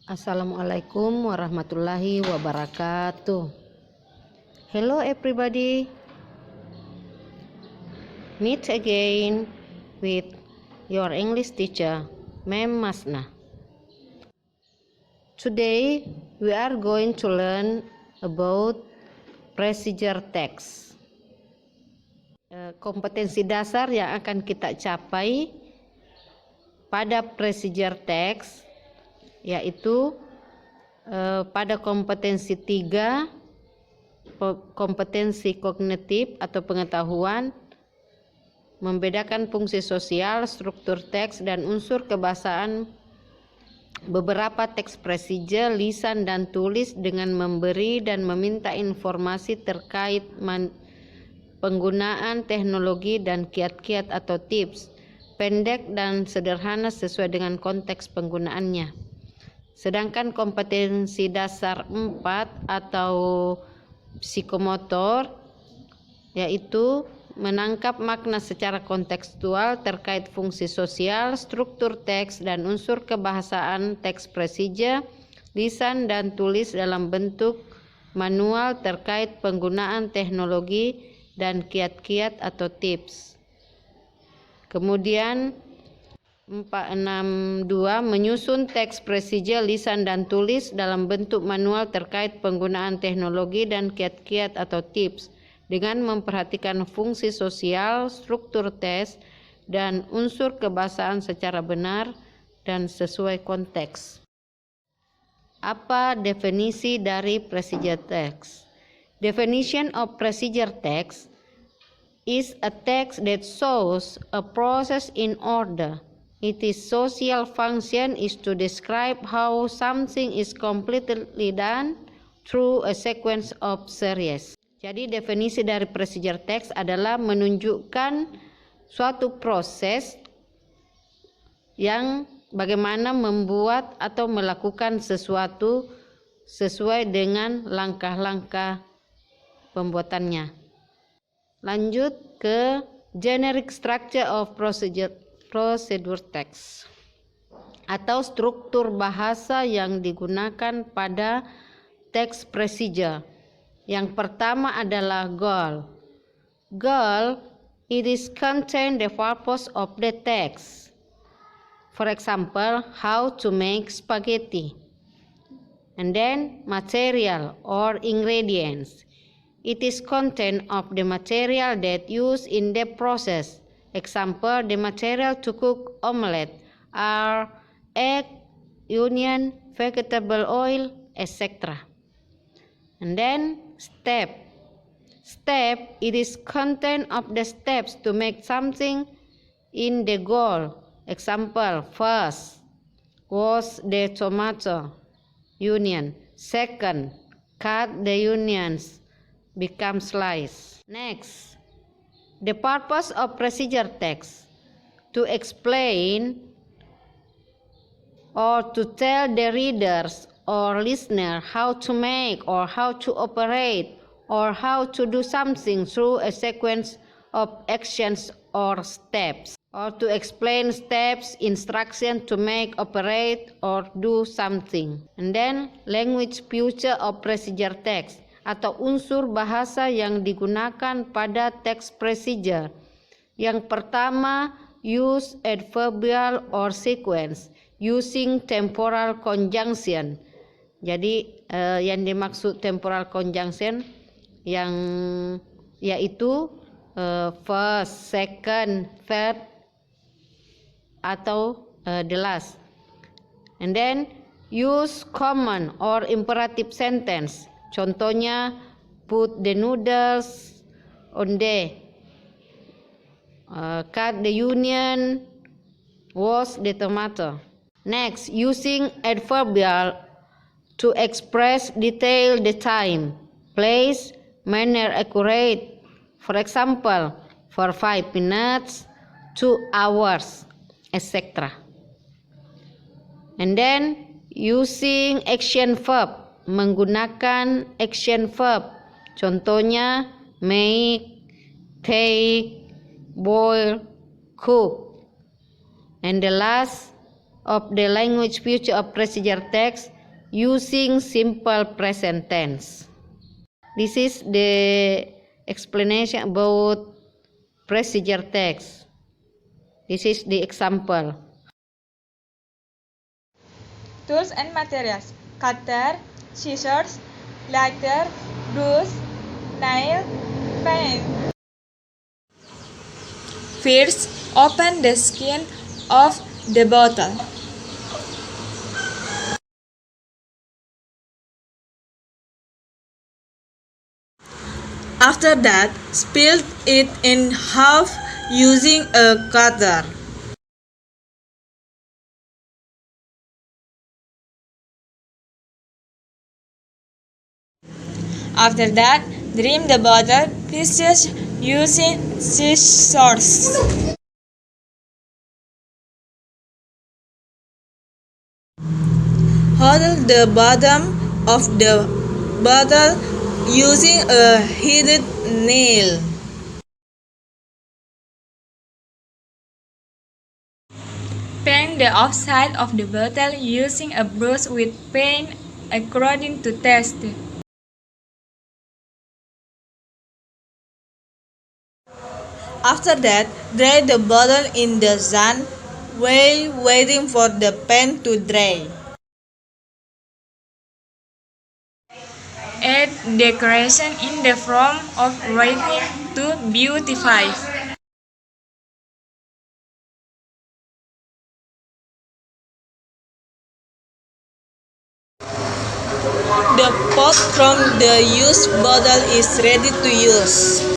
Assalamualaikum warahmatullahi wabarakatuh. Hello everybody. Meet again with your English teacher, Ma'am Masna. Today we are going to learn about procedure text. Kompetensi dasar yang akan kita capai pada procedure text yaitu pada kompetensi 3, kompetensi kognitif atau pengetahuan, membedakan fungsi sosial, struktur teks, dan unsur kebahasaan beberapa teks procedure, lisan dan tulis dengan memberi dan meminta informasi terkait penggunaan teknologi dan kiat-kiat atau tips, pendek dan sederhana sesuai dengan konteks penggunaannya. Sedangkan kompetensi dasar 4 atau psikomotor yaitu menangkap makna secara kontekstual terkait fungsi sosial, struktur teks, dan unsur kebahasaan teks procedure, lisan dan tulis dalam bentuk manual terkait penggunaan teknologi dan kiat-kiat atau tips. Kemudian 462 menyusun teks procedure lisan dan tulis dalam bentuk manual terkait penggunaan teknologi dan kiat-kiat atau tips dengan memperhatikan fungsi sosial, struktur teks, dan unsur kebahasaan secara benar dan sesuai konteks. Apa definisi dari procedure text? Definition of procedure text is a text that shows a process in order. Its social function is to describe how something is completely done through a sequence of series. Jadi definisi dari procedure text adalah menunjukkan suatu proses yang bagaimana membuat atau melakukan sesuatu sesuai dengan langkah-langkah pembuatannya. Lanjut ke generic structure of procedure text atau struktur bahasa yang digunakan pada text procedure. Yang pertama adalah goal. Goal, it is contain the purpose of the text. For example, how to make spaghetti. And then material or ingredients. It is content of the material that used in the process. Example, the material to cook omelette are egg, onion, vegetable oil, etc. And then step. Step, it is content of the steps to make something in the goal. Example, first, wash the tomato, onion. Second, cut the onions, become slice. Next, the purpose of procedure text, to explain or to tell the readers or listener how to make or how to operate or how to do something through a sequence of actions or steps, or to explain steps, instruction to make, operate, or do something. And then language feature of procedure text, atau unsur bahasa yang digunakan pada text procedure. Yang pertama, use adverbial or sequence using temporal conjunction. Jadi yang dimaksud temporal conjunction yang yaitu first, second, third atau the last. And then use command or imperative sentence. Contohnya, put the noodles on the, cut the onion, wash the tomato. Next, using adverbial to express detail the time, place, manner accurate. For example, for 5 minutes, 2 hours, etc. And then using action verb, menggunakan action verb. Contohnya make, take, boil, cook. And the last, of the language future of procedure text using simple present tense. This is the explanation about procedure text. This is the example. Tools and materials: cutter, scissors, lighter, brush, nail, pen. First, open the skin of the bottle. After that, split it in half using a cutter. After that, trim the bottle pieces using scissors. Hold the bottom of the bottle using a heated nail. Paint the outside of the bottle using a brush with paint according to taste. After that, dry the bottle in the sun while waiting for the paint to dry. Add decoration in the form of writing to beautify. The pot from the used bottle is ready to use.